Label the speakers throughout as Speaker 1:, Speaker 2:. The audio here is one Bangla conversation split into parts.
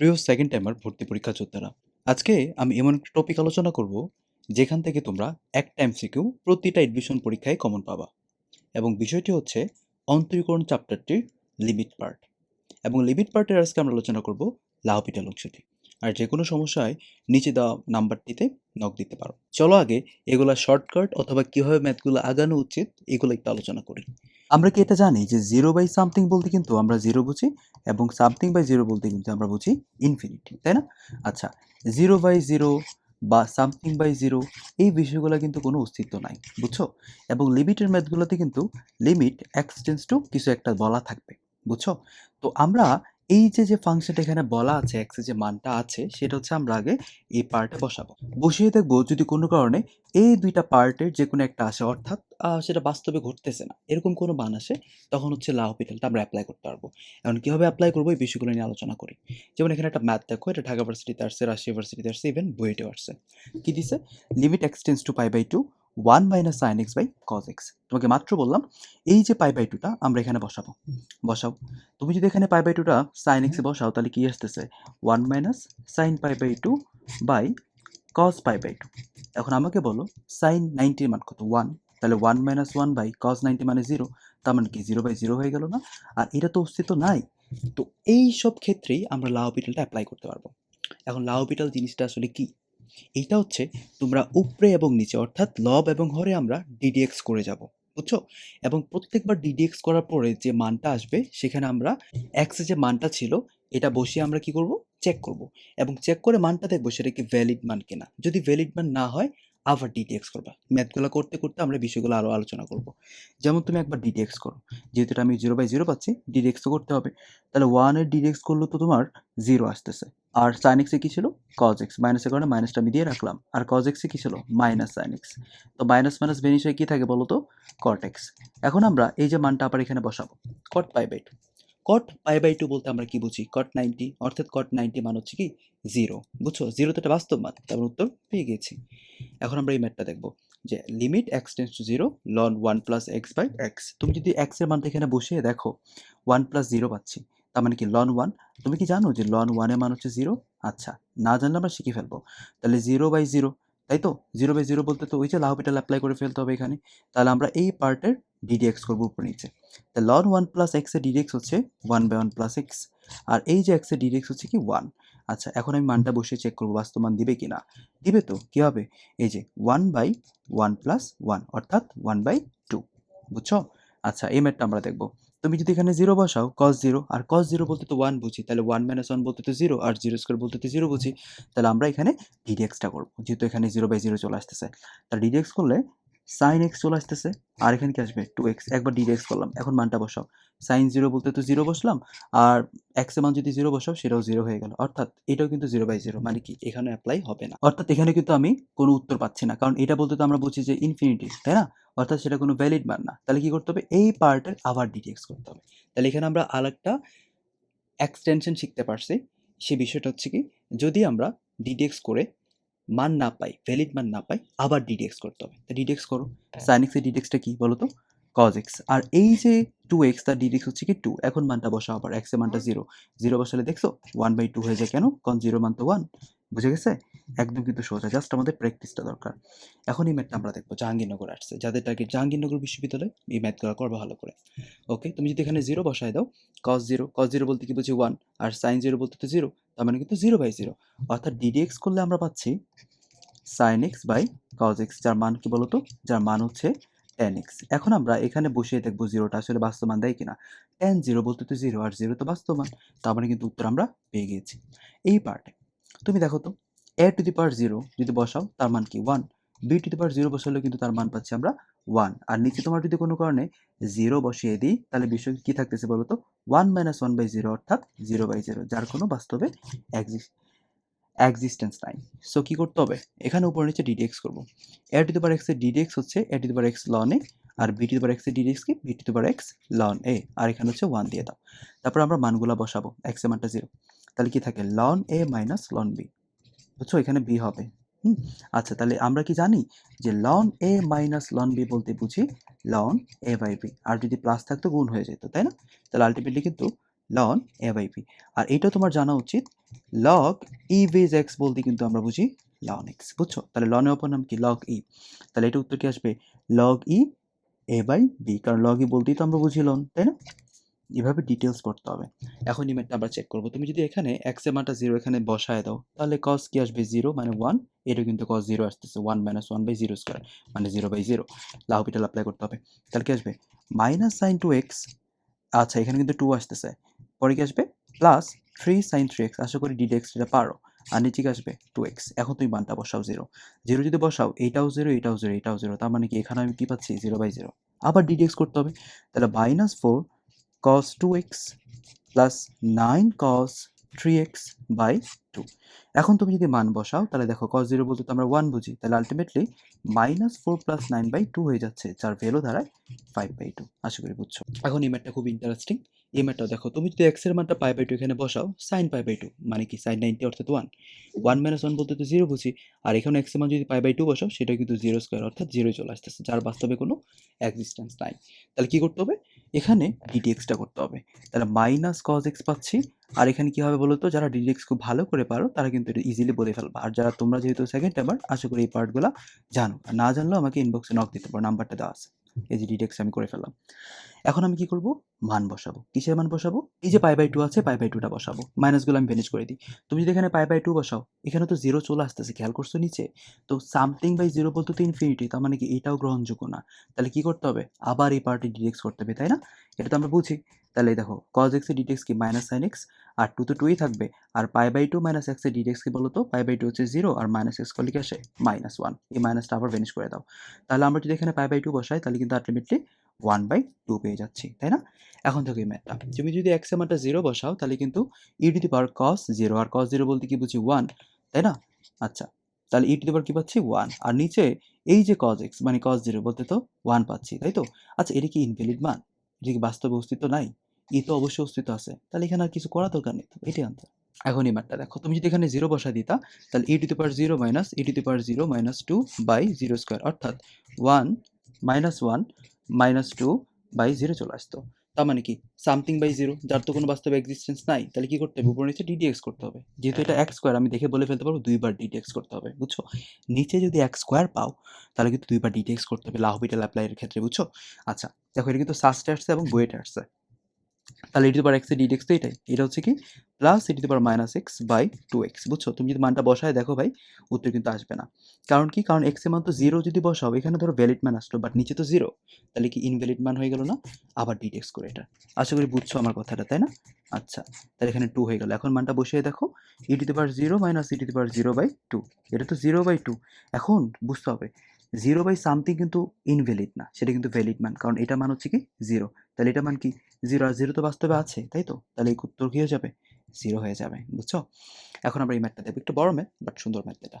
Speaker 1: প্রিয় সেকেন্ড টাইমার ভর্তি পরীক্ষা যোদ্ধারা, আজকে আমি এমন একটা টপিক আলোচনা করব যেখান থেকে তোমরা একটা এমসিকিউ প্রতিটা এডমিশন পরীক্ষায় কমন পাবা। এবং বিষয়টি হচ্ছে অন্তরীকরণ চ্যাপ্টারটির লিমিট পার্ট। এবং লিমিট পার্টের আজকে আমরা আলোচনা করব লাহপিটাল অংশটি। আর যে কোনো সমস্যায় নিচে দেওয়া নাম্বারটিতে নক দিতে পারো। চলো আগে এগুলা শর্টকাট অথবা কীভাবে ম্যাথগুলো আগানো উচিত এগুলো একটু আলোচনা করি। আমরা কি এটা জানি যে জিরো বাই সামথিং বলতে কিন্তু আমরা জিরো বুঝি, এবং সামথিং বাই জিরো বলতে কিন্তু আমরা বুঝি ইনফিনিটি, তাই না? আচ্ছা, জিরো বাই জিরো বা সামথিং বাই জিরো এই বিষয়গুলো কিন্তু কোনো অস্তিত্ব নাই, বুঝছো? এবং লিমিটের ম্যাথগুলোতে কিন্তু লিমিট এক্সটেন্স টু কিছু একটা বলা থাকবে, বুঝছো? তো আমরা এই যে ফাংশনটা এখানে বলা আছে, এক্সের যে মানটা আছে সেটা হচ্ছে আমরা আগে এই পার্টে বসাবো। বসিয়ে দেখবো যদি কোনো কারণে এই দুইটা পার্টের যে কোনো একটা আসে, অর্থাৎ সেটা বাস্তবে ঘটতেছে না, এরকম কোনো মান আসে, তখন হচ্ছে লাহপিটালটা আমরা অ্যাপ্লাই করতে পারবো। এখন কীভাবে অ্যাপ্লাই করবো এই বিষয়গুলো নিয়ে আলোচনা করি। যেমন এখানে একটা ম্যাথ দেখো, এটা ঢাকা ভার্সিটিতে আসছে, রাজশাহী ভার্সিটিতে আসছে, ইভেন বুয়েটেও আসছে। কি দিছে? Limit x tends to pi by two 1 minus sine x by cos x. তোমাকে মাত্র বললাম এই যে পাই বাই টুটা আমরা এখানে বসাবো। বসাও। তুমি যদি এখানে পাই বাই টুটা সাইন এক্সে বসাও তাহলে কি আসতেছে? 1 minus sine pi by two by cos pi by two. এখন আমাকে বলো সাইন 90 মান কত? 1। তাহলে 1 মাইনাস 1 বাই কজ 90 মানে 0। তার মানে কি 0 বাই 0 হয়ে গেল না? আর এটা তো অস্তিত্ব নাই। তো এই সব ক্ষেত্রেই আমরা লাহপিটালটা অ্যাপ্লাই করতে পারবো। এখন লাহপিটাল জিনিসটা আসলে কি? এইটা হচ্ছে তোমরা উপরে এবং নিচে অর্থাৎ লব এবং হরে আমরা ডিডিএক্স করে যাব, বুঝছো? এবং প্রত্যেকবার ডিডিএক্স করার পরে যে মানটা আসবে সেখানে আমরা এক্সে যে মানটা ছিল এটা বসিয়ে আমরা কি করব? চেক করব। এবং চেক করে মানটা দেখবো সেটা কি ভ্যালিড মান কিনা। যদি ভ্যালিড মান না হয় আবার ডিডিএক্স করবা। ম্যাথগুলো করতে করতে আমরা বিষয়গুলো আরও আলোচনা করব। যেমন তুমি একবার ডিডিএক্স করো, যেহেতু এটা আমি 0 বাই 0 পাচ্ছি, ডিডিএক্স তো করতে হবে। তাহলে 1 এর ডিডিএক্স করলে তো তোমার 0 আসতেছে। আর সাইন এক্সে কী ছিল? Cos x. মাইনাসের কারণে মাইনাসটা আমি দিয়ে রাখলাম। আর কজ এক্সে কী ছিল? Minus sine x. তো মাইনাস মাইনাস বেনিশ হয়ে কী থাকে বলো তো? Cot x. এখন আমরা এই যে মানটা আবার এখানে বসাবো, cot pi by two. Cot pi by two বলতে আমরা কি বুঝি? কট 90, অর্থাৎ কট 90 মান হচ্ছে কি? 0, বুঝছো? 0 তো একটা বাস্তব মান, তারপর উত্তর পেয়ে গেছি। এখন আমরা এই ম্যাথটা দেখবো যে limit x tends to 0 ln 1 plus x by x. তুমি যদি এক্সের মানটা এখানে বসিয়ে দেখো 1 প্লাস 0 পাচ্ছি, তার মানে কি লন 1। তুমি কি জানো যে লন 1 এর মান হচ্ছে 0? আচ্ছা, না জানলে আমরা শিখে ফেলবো। তাহলে 0 বাই 0, তাই তো? 0 বাই 0 বলতে তো ওই যে লাহপিটাল অ্যাপ্লাই করে ফেলতে হবে এখানে। তাহলে আমরা এই পার্টের ডিডিএক্স করবো উপর নিচে। তা লন 1 প্লাস এক্স এর ডিডিএক্স হচ্ছে 1 বাই 1 প্লাস এক্স। আর এই যে এক্স এর ডিডিএক্স হচ্ছে কি 1। আচ্ছা, এখন আমি মানটা বসিয়ে চেক করবো বাস্তব মান দিবে কিনা। দিবে তো। কি হবে? এই যে 1 বাই 1 প্লাস 1 অর্থাৎ 1 বাই 2, বুঝছো? আচ্ছা, এই ম্যাথটা আমরা দেখবো। তুমি যদি এখানে 0 বসাও, cos 0, আর cos 0 বলতে তো 1 বুঝি, তাহলে 1 মাইনাস 1 বলতে তো 0, আর 0 স্কোয়ার বলতে তো 0 বুঝি। তাহলে আমরা এখানে ডিডিএক্সটা করবো, যেহেতু এখানে 0 বাই 0 চলে আসতেছে। তাহলে ডিডিএক্স করলে সাইন এক্স চলে আসতেছে, আর এখানে কি আসবে? 2x। একবার ডিডিএক্স করলাম, এখন মানটা বসাও। সাইন 0 বলতে তো 0 বসলাম, আর এক্স এর মান যদি 0 বসাও সেটাও 0 হয়ে গেল, অর্থাৎ এটাও কিন্তু 0 বাই 0, মানে কি এখানে অ্যাপ্লাই হবে না। অর্থাৎ এখানে কিন্তু আমি কোনো উত্তর পাচ্ছি না, কারণ এটা বলতে তো আমরা বুঝি যে ইনফিনিটি, তাই না? অর্থাৎ সেটা কোনো ভ্যালিড মান না। তাহলে কি করতে হবে? এই পার্টের আবার ডিডিএক্স করতে হবে। তাহলে এখানে আমরা আরেকটা এক্সটেনশন শিখতে পারছি। সে বিষয়টা হচ্ছে কি, যদি আমরা ডিডিএক্স করে মান না পাই, ভ্যালিড মান না পাই, আবার ডিডিএক্স করতে হবে। তো ডিডিএক্স করো। সাইন এক্স এর ডিডিএক্সটা কি বলো তো? Cos x. আর এই যে 2x, তার ডিডিএক্স হচ্ছে কি 2। এখন মানটা বসাও আবার, এক্স এর মানটা 0। 0 বসালে দেখছো 1 বাই 2 হয়ে যায়। কেন? কারণ 0 মান তো 1। বুঝে গেছে? একদম কিন্তু সোজা, জাস্ট আমাদের প্র্যাকটিসটা দরকার। এখন এই ম্যাথটা আমরা দেখবো জাহাঙ্গীরনগর আসছে, যাদের টার্গেট জাহাঙ্গীরনগর বিশ্ববিদ্যালয়, এই ম্যাথগুলো করবে ভালো করে। ওকে, তুমি যদি এখানে 0 বসায় দাও, cos 0, cos 0 বলতে কি বুঝি 1, আর sin 0 বলতে তো 0, তার মানে কিন্তু 0 বাই 0। অর্থাৎ ডিডিএক্স করলে আমরা পাচ্ছি sin x by cos x, যার মান কি বলতো? যার মান হচ্ছে tan x। এখন আমরা এখানে বসিয়ে দেখবো 0টা আসলে বাস্তব মান দেয় কিনা। tan 0 বলতে তো 0, আর 0 তো বাস্তব মান, তার মানে কিন্তু উত্তর আমরা পেয়ে গিয়েছি। এই পার্টে তুমি দেখো তো, a টু দি পাওয়ার 0 যদি বসাও তার মান কি 1, b টু দি পাওয়ার 0 বসালেও কিন্তু তার মান পাচ্ছি আমরা 1, আর নিচে তোমার যদি কোনো কারণে 0 বসিয়ে দিই তাহলে বিষয় কি থাকতেছে বলো তো? 1 মাইনাস 1 বাই 0 অর্থাৎ 0 বাই 0, যার কোনো বাস্তবে এক্সিস্টেন্স নাই। সো কি করতে হবে? এখানে উপর নিচে ডিডিএক্স করবো। a to the power x এর ডিডিএক্স হচ্ছে a to the power x ln a, আর b to the power x এর ডিডিএক্স কি? b to the power x ln a, আর এখানে হচ্ছে 1 দিয়ে দাও। তারপর আমরা মানগুলা বসাবো, x এর মানটা 0। তাহলে কি থাকে? ln a minus ln b। বুঝছো? এখানে b হবে। আচ্ছা, তাহলে আমরা কি জানি যে ln a minus ln b বলতে বুঝি ln a বাই b, আর যদি প্লাস থাকতো গুণ হয়ে যেত, তাই না? তাহলে আলটিমেটলি কিন্তু ln a বাই b। আর এটাও তোমার জানা উচিত লগ ই বেজ এক্স বলতে কিন্তু আমরা বুঝি লন এক্স, বুঝছো? তাহলে লনের অপর নাম কি? Log e. তাহলে এটা উত্তর কি আসবে? Log e A by B, কারণ লগ ই বলতেই তো আমরা বুঝি লন, তাই না? এভাবে ডিটেলস পড়তে হবে। এখন লিমিটটা আমরা চেক করবো। তুমি যদি এখানে এক্স এর মানটা 0 এখানে বসায় দাও, তাহলে cos কি আসবে? 0 মানে 1। এটা কিন্তু cos 0 আসতেছে, 1 - 1 বাই 0 স্কয়ার মানে 0/0। l'Hopital অ্যাপ্লাই করতে হবে। তাহলে কি আসবে? মাইনাস sin 2x, আচ্ছা এখানে কিন্তু 2 আসতেছে। পরে কি আসবে? Plus 3 sin 3x। আশা করি dx এটা পারো। আর নিচে কি আসবে? 2x। এখন তুমি মানটা বসাও 0। 0 যদি বসাও, এটাও 0, এটাও 0, এটাও 0। তার মানে কি এখানে আমি কি পাচ্ছি? 0/0। আবার dx করতে হবে। তাহলে -4 cos 2x plus 9 cos 3x by 2। এখন তুমি যদি মান বসাও, তাহলে দেখো cos 0 বলতে তো আমরা 1 বুঝি, তাহলে আলটিমেটলি -4 প্লাস 9/2 হয়ে যাচ্ছে, যার ভ্যালু দাঁড়ায় 5/2। আশা করি বুঝছো। এখন এই ম্যাথটা খুব ইন্টারেস্টিং। এই ম্যাথটাও দেখো, তুমি যদি x এর মানটা π/2 এখানে বসাও, sin π/2 মানে কি sin 90 অর্থাৎ 1। 1 - 1 বলতে তো 0 বুঝি, আর এখানে x এর মান যদি π/2 বসাও, সেটা কিন্তু 0 স্কয়ার অর্থাৎ 0 চলে আসতেছে, যার বাস্তবে কোনো এক্সিস্টেন্স নাই। তাহলে কি করতে হবে? এখানে ডিটিএক্সটা করতে হবে। তাহলে মাইনাস cos x পাচ্ছি। আর এখানে কি হবে বলো তো? যারা ডিটিএক্স খুব ভালো করে পারো তারা কিন্তু এটা ইজিলি বলে ফেলবা। আর যারা তোমরা যেহেতু সেকেন্ড টাইমার, আশা করি এই পার্টগুলা জানো। আর না জানলেও আমাকে ইনবক্সে নক দিতে পারো, নাম্বারটা দেওয়া আছে। এই যে ডিটিএক্স আমি করে ফেললাম। এখন আমি কি করব? মান বসাবো। কিসের মান বসাবো? এই যে π/2 আছে, π/2টা বসাবো। মাইনাসগুলো আমি ভ্যানিশ করে দিই। তুমি যদি এখানে π/2 বসাও, এখানে তো 0 চলে আসতেছে, খেয়াল করছো নিচে? তো সামথিং বাই 0 বলতে তো ইনফিনিটি, তার মানে কি এটাও গ্রহণযোগ্য না। তাহলে কি করতে হবে? আবার এই পার্টে ডিটেক্স করতে হবে, তাই না? এটা তো আমরা বুঝি। তাহলে দেখো cos x এর ডিটেক্স কি? -sin x। আর 2 তো 2ই থাকবে। আর π/2 - x এর ডিটেক্স কি বলো তো? π/2 হচ্ছে 0 আর -x করলে কি আসে? -1। এই মাইনাসটা আবার ভ্যানিশ করে দাও। তাহলে আমরা যদি এখানে π/2 বসাই, তাহলে কিন্তু আলটিমেটলি 1/2 পেয়ে যাচ্ছি, তাই না? এখন দেখো এই ম্যাথটা। তুমি যদি x এর মানটা 0 বসাও, তাহলে কিন্তু cos 0, আর cos 0 বলতে কি বুঝি? 1, তাই না? আচ্ছা, তাহলে কি পাচ্ছি? 1। আর নিচে এই যে cos x মানে cos 0 বলতে তো 1 পাচ্ছি, তাই তো? আচ্ছা, এটা কি ইনভ্যালিড মান? এটা কি বাস্তবে অস্তিত্ব নাই? তো অবশ্যই অস্তিত্ব আছে। তাহলে এখানে আর কিছু করার দরকার নেই তো, এটাই আনসার। এখন এই ম্যাথটা দেখো, তুমি যদি এখানে 0 বসায় দিতা, তাহলে -0 - 2/0 স্কয়ার অর্থাৎ 1 - 1 - 2/0 চলে আসতো। তার মানে কি? সামথিং বাই 0, যার তো কোনো বাস্তবে এক্সিস্টেন্স নাই। তাহলে কি করতে হবে? উপরে নিচে ডিডিএক্স করতে হবে। যেহেতু এটা x স্কয়ার, আমি দেখে বলে ফেলতে পারবো 2 বার ডিডিএক্স করতে হবে, বুঝছো? নিচে যদি x স্কয়ার পাও, তাহলে কিন্তু 2 বার ডিডিএক্স করতে হবে l'Hopital অ্যাপ্লাই এর ক্ষেত্রে, বুঝছো? আচ্ছা, দেখো এটা কিন্তু সাস্টে আসছে এবং বুয়েটে আসছে। তাহলে e to the power x এর ডিডেক্স তো এটাই। এটা হচ্ছে কি? Plus e to the power -x/2x, বুঝছো? তুমি যদি মানটা বসায় দেখো ভাই, উত্তর কিন্তু আসবে না। কারণ কি? কারণ x এর মান তো 0 যদি বসাও, এখানে ধরো ভ্যালিড মান আসলো, বাট নিচে তো 0। তাহলে কি ইনভ্যালিড মান হয়ে গেল না? আবার ডিডেক্স করে এটা। আশা করি বুঝছো আমার কথাটা, তাই না? আচ্ছা, তাহলে এখানে 2 হয়ে গেল। এখন মানটা বসিয়ে দেখো, e to the power 0 - e to the power 0/2। এটা তো 0/2। এখন বুঝতে হবে 0 বাই সামথিং কিন্তু ইনভ্যালিড না, সেটা কিন্তু ভ্যালিড মান। কারণ এটার মান হচ্ছে কি? 0। তাহলে এটার মান কি? 0, আর 0 তো বাস্তবে আছে, তাই তো? তাহলে এই উত্তর কি হয়ে যাবে? 0 হয়ে যাবে, বুঝছো? এখন আমরা এই ম্যাথটা দেখব। একটু বড় ম্যাথ, বাট সুন্দর ম্যাথ এটা।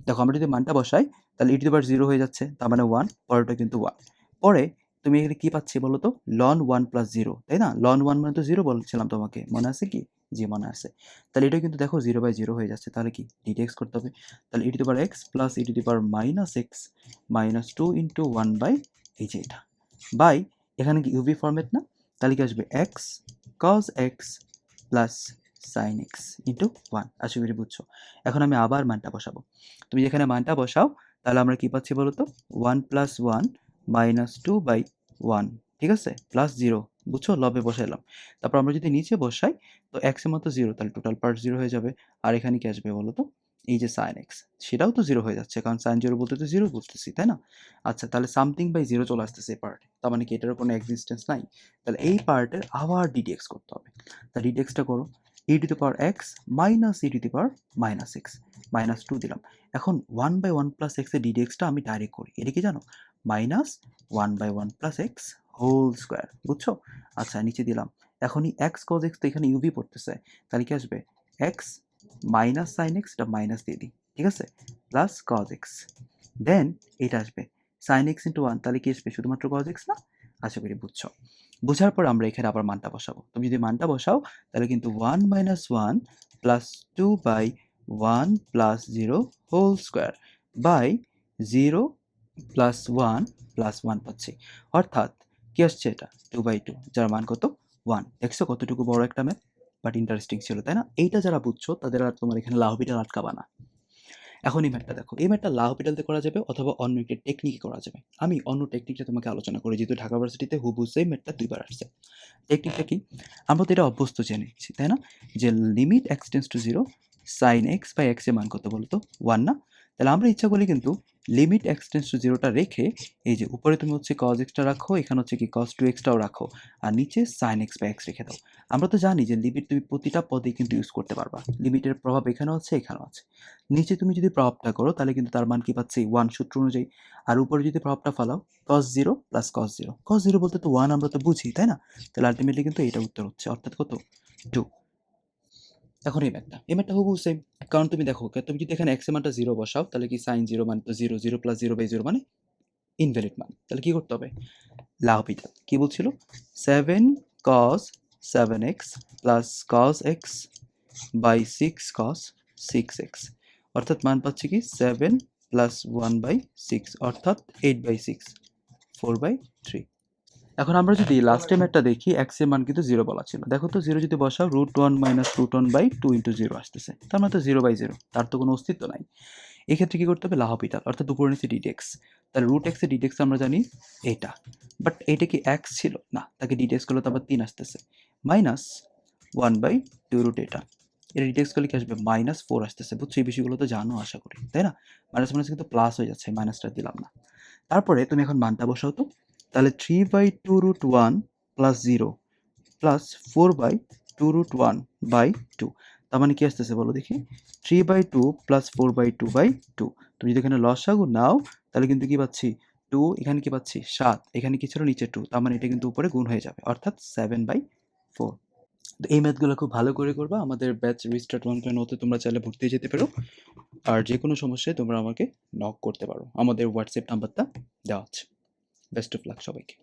Speaker 1: দেখো আমরা যদি মানটা বসাই, তাহলে e to the power 0 হয়ে যাচ্ছে, তার মানে 1, পরেরটা কিন্তু 1। পরে তুমি এখানে কি পাচ্ছি বলো তো? ln 1 + 0, তাই না? ln 1 মানে তো 0 বলছিলাম তোমাকে, মনে আছে কি? জি, মনে আছে। তাহলে এটা কিন্তু দেখো 0/0 হয়ে যাচ্ছে, তাহলে কি? ডিটিএক্স করতে হবে। তাহলে e to the power x plus e to the power -x - 2 × 1 by, এই যে এটা, বাই, এখানে কি ইউভি ফরম্যাট না? তাহলে কি আসবে? x cos x plus sin x into 1। আশা করি বুঝছো। এখন আমি আবার মানটা বসাবো। তুমি যেখানে মানটা বসাও, তাহলে আমরা কি পাচ্ছি বলো তো? 1 + 1 - 2/1, ঠিক আছে? প্লাস 0, বুঝছো? লবে বসাইলাম। তারপর আমরা যদি নিচে বসাই, তো x এর মান তো 0, তাহলে টোটাল পার্ট 0 হয়ে যাবে। আর এখানে কি আসবে বলো তো? এই যে sin x, সেটাও তো 0 হয়ে যাচ্ছে, কারণ sin 0 বলতে তো 0 বুঝতেছি, তাই না? আচ্ছা, তাহলে সামথিং বাই 0 চলে আসতেছে এই পার্টে। তার মানে কি এটারও কোনো এক্সিস্টেন্স নাই? তাহলে এই পার্টের আবার ডিটিএক্স করতে হবে। তা ডিটিএক্সটা করো। e to the power x minus e to the power -x, -2 দিলাম। এখন 1/1 + x এর ডিটিএক্সটা আমি ডাইরেক্ট করি। এটা কি জানো? -1/1 + x হোল স্কয়ার, বুঝছো? আচ্ছা, নিচে দিলাম। এখন এই x cos x তো এখানে ইউভি পড়তেছে। তাহলে কি আসবে? x মাইনাস sin x, এটা মাইনাস দিয়ে দিই, ঠিক আছে? Plus cos x। দেন এটা আসবে sin x × 1, তাহলে কি আসবে? শুধুমাত্র cos x না? আশা করি বুঝছো। বোঝার পর আমরা এখানে আবার মানটা বসাবো। তুমি যদি মানটা বসাও, তাহলে কিন্তু 1 - 1 + 2/1 + 0 হোল স্কয়ার বাই 0 + 1 + 1 পাচ্ছি। অর্থাৎ কি আসছে এটা? 2/2, যার মান কত? 1। দেখছো কতটুকু বড় একটা ম্যাথ? বাট ইন্টারেস্টিং ছিল, তাই না? এইটা যারা বুঝছো তাদের আর তোমার এখানে লাহপিটাল আটকাবা না। এখন এই ম্যাথটা দেখো, এই ম্যাথটা লাহপিটালতে করা যাবে অথবা অন্য একটি টেকনিকে করা যাবে। আমি অন্য টেকনিকটা তোমাকে আলোচনা করি, যেহেতু ঢাকা ভার্সিটিতে হুবহু সেম ম্যাথটা 2 বার আসছে। টেকনিকটা কি? আমরা তো এটা অভ্যস্ত জেনে নিচ্ছি, তাই না? যে limit x tends to 0 sin x by x এর মান কত বলো তো? 1 না? তাহলে আমরা ইচ্ছা করলে কিন্তু লিমিট x টেন্ডস টু 0 টা রেখে এই যে উপরে তুমি হচ্ছে cos x টা রাখো, এখানে হচ্ছে কি cos 2x টাও রাখো, আর নিচে sin x বাই x রেখে দাও। আমরা তো জানি যে লিমিট তুমি প্রতিটা পদে কিন্তু ইউজ করতে পারবা। লিমিটের প্রভাব এখানেও আছে, এখানেও আছে। নিচে তুমি যদি প্রভাবটা করো তাহলে কিন্তু তার মান কি পাচ্ছি? 1 সূত্র অনুযায়ী। আর উপরে যদি প্রভাবটা ফেলাও cos 0 প্লাস cos 0। cos 0 বলতে তো 1 আমরা তো বুঝি, তাই না? তাহলে আলটিমেটলি কিন্তু এটা উত্তর হচ্ছে, অর্থাৎ কত? 2। এখন এই ম্যাথটা হুবহু সেম। কারণ তুমি দেখো, তুমি যদি এখানে x এর মানটা 0 বসাও তাহলে কি sin 0 মানে তো 0, 0 প্লাস 0 বাই 0 মানে ইনভ্যালিড মান। তাহলে কি করতে হবে? লাহপিটাল কি বলছিল? 7 cos 7x plus cos x by 6 cos 6x, অর্থাৎ মান পাচ্ছি কি 7 প্লাস 1 বাই 6, অর্থাৎ 8 বাই 6, 4 বাই 3। এখন আমরা যদি লাস্টে ম্যাথটা দেখি, x এর মান কিন্তু 0 বলা ছিল। দেখো তো 0 যদি বসাও √1 মাইনাস √1 বাই 2 ইন্টু 0 আসতেছে, তার মানে তো 0 বাই 0, তার তো কোনো অস্তিত্ব নাই। এক্ষেত্রে কি করতে হবে? লাহপিটাল, অর্থাৎ উপরে নিচে ডিডেক্স। তাহলে √x এর ডিডেক্স আমরা জানি এটা, বাট এইটা কি x ছিল না, তাকে ডিডেক্স করলে তো আবার 3 আসতেছে, মাইনাস 1 বাই 2 রুট এটা, এটা ডিডেক্স করলে কি আসবে? মাইনাস 4 আসতেছে। বুঝছো? এই বিষয়গুলো তো জানো আশা করি, তাই না? মাইনাস মাইনাস কিন্তু প্লাস হয়ে যাচ্ছে, মাইনাসটা দিলাম না। তারপরে তুমি এখন মানটা বসাও তো। তাহলে 3 by 2 root 1 plus 0 plus 4 by 2 root 1 by 2, তার মানে কি আসতেছে বলো দেখি? 3 বাই 2 প্লাস 4 বাই 2 বাই 2। তুমি যদি এখানে লসাগু নাও তাহলে কিন্তু কি পাচ্ছি? 2, এখানে কি পাচ্ছি? 7, এখানে কি ছিল? নিচে 2, তার মানে এটা কিন্তু উপরে গুণ হয়ে যাবে, অর্থাৎ 7 বাই 4। তো এই ম্যাথগুলো খুব ভালো করে করবা। আমাদের ব্যাচ রিস্টার্ট 1.0 তে তোমরা চাইলে ভর্তি হয়ে যেতে পারো। আর যে কোনো সমস্যায় তোমরা আমাকে নক করতে পারো, আমাদের হোয়াটসঅ্যাপ নাম্বারটা দেওয়া আছে। বেস্ট অফ লাক সবাইকে।